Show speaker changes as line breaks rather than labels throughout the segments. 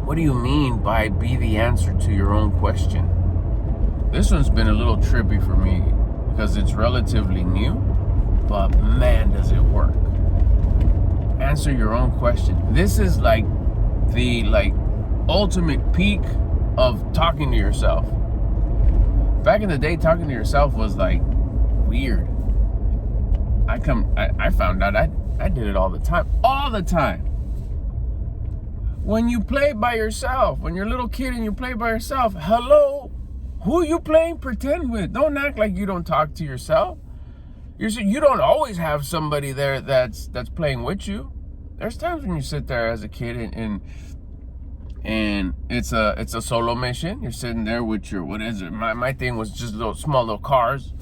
What do you mean by be the answer to your own question? This one's been a little trippy for me because it's relatively new, but man, does it work. Answer your own question. This is like the ultimate peak of talking to yourself. Back in the day, talking to yourself was like weird. I found out I did it all the time. When you play by yourself, when you're a little kid and you play by yourself, hello, who you playing pretend with? Don't act like you don't talk to yourself. You don't always have somebody there that's playing with you. There's times when you sit there as a kid and it's a solo mission. You're sitting there with your, what is it? My thing was just small little cars,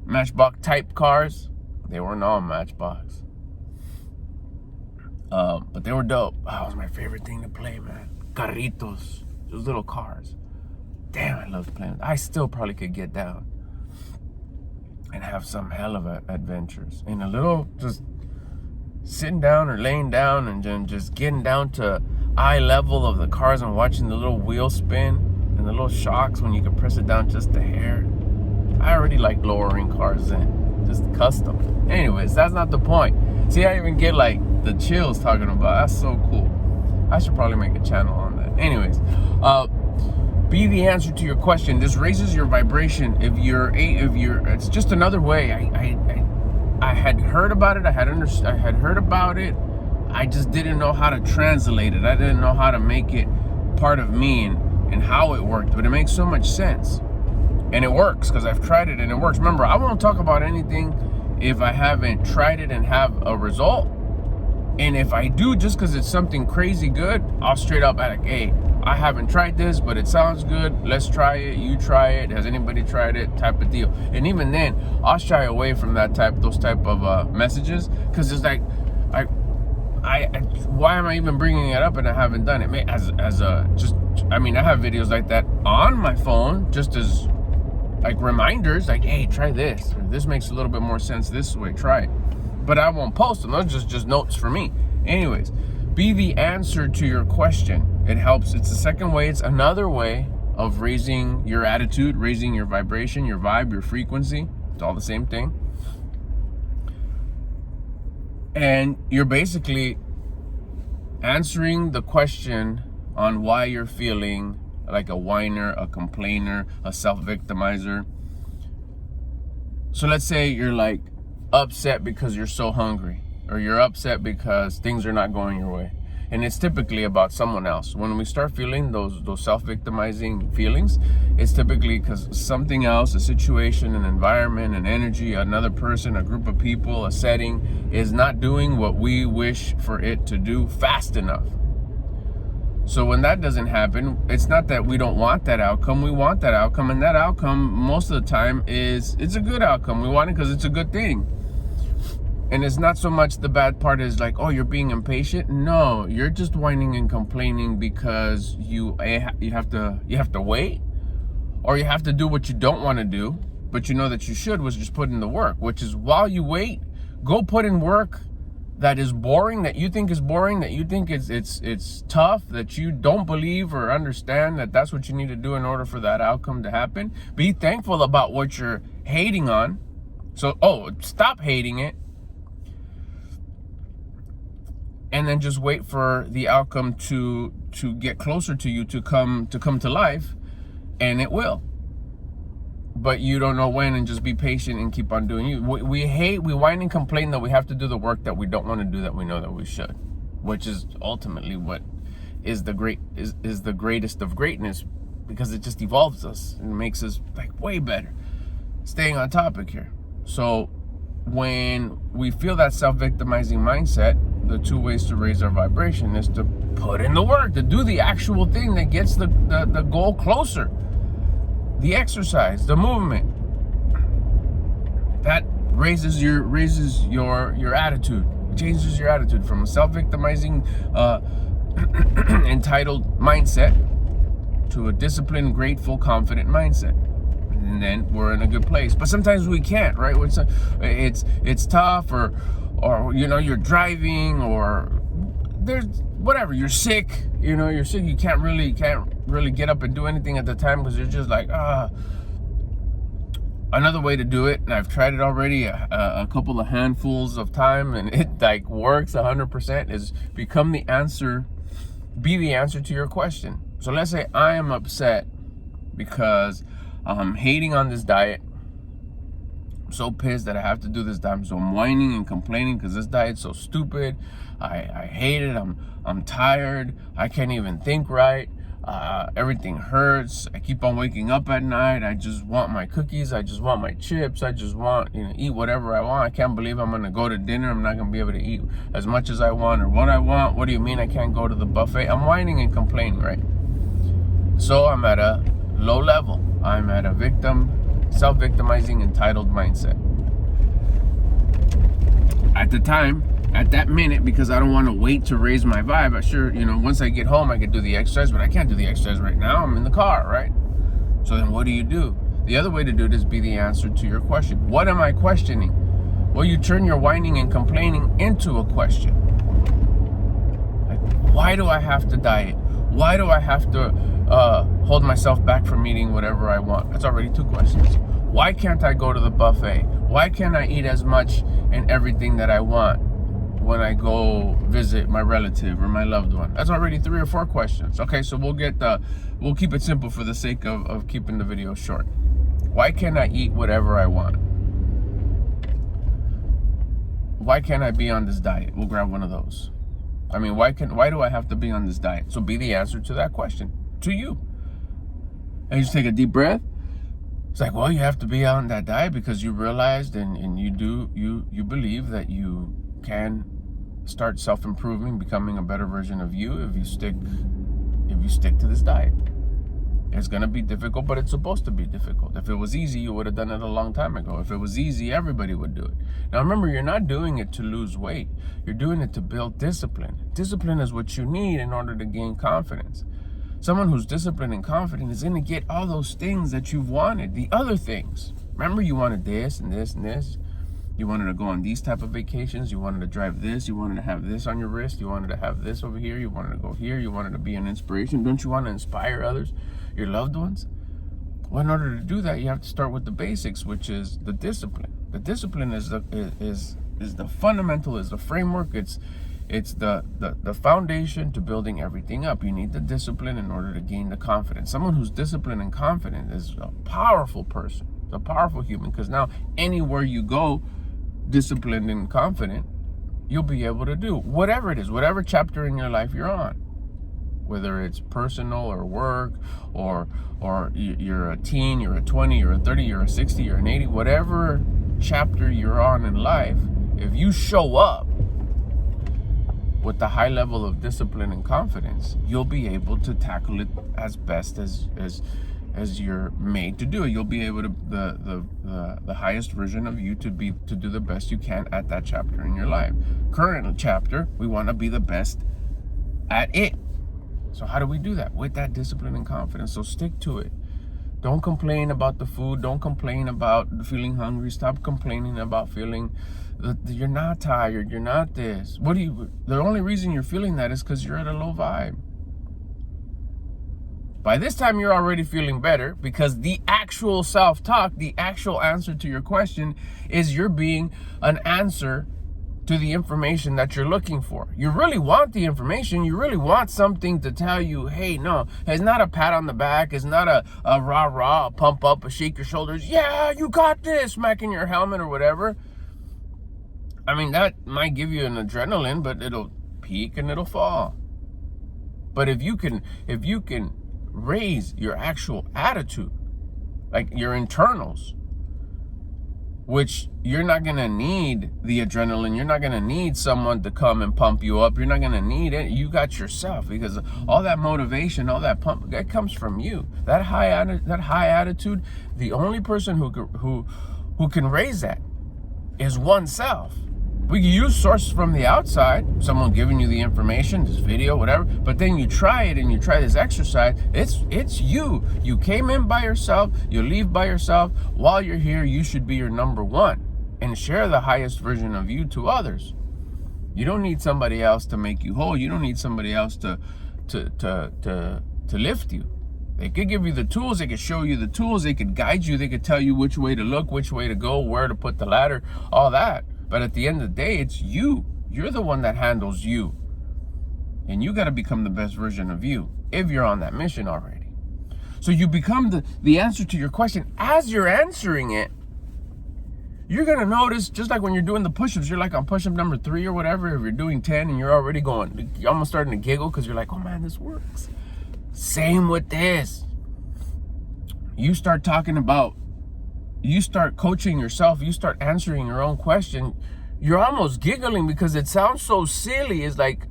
Matchbox type cars. They weren't all Matchbox. But they were dope. Oh, it was my favorite thing to play, man. Carritos, those little cars. Damn, I loved playing. I still probably could get down and have some hell of adventures. And a little just sitting down or laying down and then just getting down to eye level of the cars and watching the little wheel spin and the little shocks when you can press it down just a hair. I already like lowering cars in, just custom. Anyways, that's not the point. See, I even get like the chills talking about. That's so cool. I should probably make a channel on that. Anyways, be the answer to your question. This raises your vibration. If you're, it's just another way. I had heard about it. I had heard about it. I just didn't know how to translate it. I didn't know how to make it part of me and how it worked. But it makes so much sense, and it works because I've tried it and it works. Remember, I won't talk about anything if I haven't tried it and have a result. And if I do, just because it's something crazy good, I'll straight up be like, hey, I haven't tried this, but it sounds good. Let's try it. You try it. Has anybody tried it? Type of deal. And even then, I'll shy away from those type of messages, because it's like, why am I even bringing it up and I haven't done it? I have videos like that on my phone just as like reminders, like, hey, try this. Or this makes a little bit more sense this way. Try it. But I won't post them. Those are just notes for me. Anyways, be the answer to your question. It helps. It's the second way. It's another way of raising your attitude, raising your vibration, your vibe, your frequency. It's all the same thing. And you're basically answering the question on why you're feeling like a whiner, a complainer, a self-victimizer. So let's say you're like upset because you're so hungry, or you're upset because things are not going your way. And it's typically about someone else. When we start feeling those self-victimizing feelings, it's typically because something else, a situation, an environment, an energy, another person, a group of people, a setting is not doing what we wish for it to do fast enough. So when that doesn't happen, it's not that we don't want that outcome. We want that outcome, and that outcome most of the time it's a good outcome. We want it because it's a good thing. And it's not so much the bad part is like, oh, you're being impatient. No, you're just whining and complaining because you have to wait, or you have to do what you don't want to do, but you know that you should, was just put in the work, which is while you wait, go put in work that is boring, that you think is boring, that you think it's tough, that you don't believe or understand that that's what you need to do in order for that outcome to happen. Be thankful about what you're hating on. So, stop hating it. And then just wait for the outcome to get closer to you, to come to life, and it will. But you don't know when, and just be patient and keep on doing you. We whine and complain that we have to do the work that we don't want to do, that we know that we should, which is ultimately what is the greatest of greatness, because it just evolves us and makes us like way better. Staying on topic here. So when we feel that self-victimizing mindset, the two ways to raise our vibration is to put in the work, to do the actual thing that gets the goal closer. The exercise, the movement. That raises your attitude. It changes your attitude from a self-victimizing, entitled mindset to a disciplined, grateful, confident mindset. And then we're in a good place. But sometimes we can't, right? It's tough, or you're driving, or whatever, you're sick, you're sick, you can't really get up and do anything at the time because you're just like, Another way to do it, and I've tried it already a couple of handfuls of time, and it like works 100%, is be the answer to your question. So let's say I am upset because I'm hating on this diet. I'm so pissed that I have to do this diet. So I'm whining and complaining because this diet's so stupid. I hate it. I'm tired. I can't even think right. Everything hurts. I keep on waking up at night. I just want my cookies. I just want my chips. I just want, eat whatever I want. I can't believe I'm going to go to dinner. I'm not going to be able to eat as much as I want or what I want. What do you mean I can't go to the buffet? I'm whining and complaining, right? So I'm at a low level. I'm at a self-victimizing, entitled mindset. At the time, at that minute, because I don't want to wait to raise my vibe, once I get home, I could do the exercise, but I can't do the exercise right now. I'm in the car, right? So then what do? The other way to do it is be the answer to your question. What am I questioning? Well, you turn your whining and complaining into a question. Like, why do I have to diet? Why do I have to hold myself back from eating whatever I want? That's already 2 questions. Why can't I go to the buffet? Why can't I eat as much and everything that I want when I go visit my relative or my loved one? That's already 3 or 4 questions. Okay, so we'll keep it simple for the sake of keeping the video short. Why can't I eat whatever I want? Why can't I be on this diet? We'll grab one of those. I mean, why do I have to be on this diet? So be the answer to that question, to you. And you just take a deep breath. It's like, well, you have to be on that diet because you realized and you believe that you can start self-improving, becoming a better version of you if you stick to this diet. It's going to be difficult, but it's supposed to be difficult. If it was easy, you would have done it a long time ago. If it was easy, everybody would do it. Now remember, you're not doing it to lose weight. You're doing it to build discipline. Discipline is what you need in order to gain confidence. Someone who's disciplined and confident is going to get all those things that you've wanted, the other things. Remember, you wanted this and this and this. You wanted to go on these type of vacations. You wanted to drive this. You wanted to have this on your wrist. You wanted to have this over here. You wanted to go here. You wanted to be an inspiration. Don't you want to inspire others, your loved ones? Well, in order to do that, you have to start with the basics, which is the discipline. The discipline is the fundamental, is the framework. It's the foundation to building everything up. You need the discipline in order to gain the confidence. Someone who's disciplined and confident is a powerful person. It's a powerful human, because now anywhere you go, disciplined and confident, you'll be able to do whatever it is, whatever chapter in your life you're on, whether it's personal or work or you're a teen, you're a 20, you're a 30, you're a 60, you're an 80, whatever chapter you're on in life. If you show up with the high level of discipline and confidence, you'll be able to tackle it as best as you're made to do it. You'll be able to the highest version of you to do the best you can at that chapter in your life. Current chapter, we want to be the best at it. So how do we do that? With that discipline and confidence. So stick to it. Don't complain about the food. Don't complain about feeling hungry. Stop complaining about feeling that you're not tired. You're not this. The only reason you're feeling that is because you're at a low vibe. By this time, you're already feeling better, because the actual self-talk, the actual answer to your question, is you're being an answer to the information that you're looking for. You really want the information. You really want something to tell you, hey, no, it's not a pat on the back. It's not a rah-rah, a pump up, a shake your shoulders. Yeah, you got this, smacking your helmet or whatever. I mean, that might give you an adrenaline, but it'll peak and it'll fall. But if you can raise your actual attitude, like your internals, which you're not going to need the adrenaline. You're not going to need someone to come and pump you up. You're not going to need it. You got yourself, because all that motivation, all that pump, that comes from you. That high attitude, the only person who can raise that is oneself. We can use sources from the outside, someone giving you the information, this video, whatever, but then you try it and you try this exercise, it's you. You came in by yourself, you leave by yourself. While you're here, you should be your number one and share the highest version of you to others. You don't need somebody else to make you whole. You don't need somebody else to lift you. They could give you the tools, they could show you the tools, they could guide you, they could tell you which way to look, which way to go, where to put the ladder, all that. But at the end of the day, it's you. You're the one that handles you. And you got to become the best version of you if you're on that mission already. So you become the answer to your question. As you're answering it, you're going to notice, just like when you're doing the push-ups, you're like on push-up number 3 or whatever, if you're doing 10 and you're already going, you're almost starting to giggle because you're like, oh man, this works. Same with this. You start talking about, you start coaching yourself, you start answering your own question, you're almost giggling because it sounds so silly. It's like,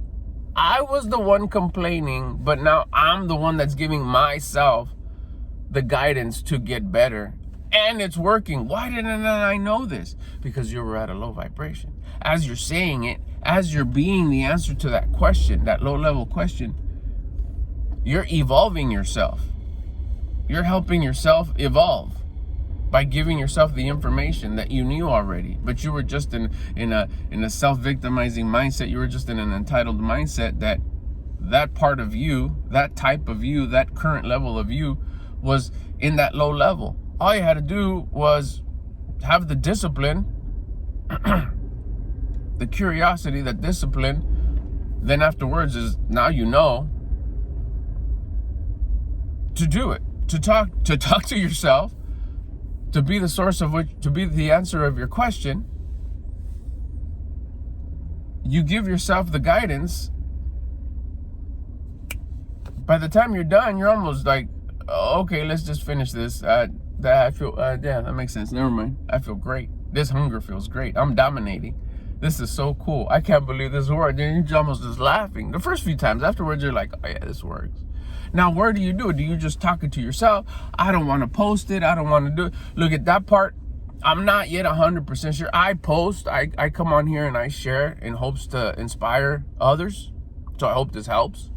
I was the one complaining, but now I'm the one that's giving myself the guidance to get better. And it's working. Why didn't I know this? Because you were at a low vibration. As you're saying it, as you're being the answer to that question, that low-level question, you're evolving yourself. You're helping yourself evolve by giving yourself the information that you knew already. But you were just in a self-victimizing mindset. You were just in an entitled mindset that part of you, that type of you, that current level of you was in that low level. All you had to do was have the discipline, the curiosity, that discipline. Then afterwards is, now you know, to do it, to talk to yourself, to be the source of which, to be the answer of your question. You give yourself the guidance. By the time you're done, you're almost like, okay, let's just finish this. Yeah, that makes sense. Never mind. I feel great. This hunger feels great. I'm dominating. This is so cool. I can't believe this worked. And you're almost just laughing. The first few times, afterwards, you're like, oh yeah, this works. Now, where do you do it? Do you just talk it to yourself? I don't want to post it. I don't want to do it. Look at that part. I'm not yet 100% sure. I post. I come on here and I share in hopes to inspire others. So I hope this helps.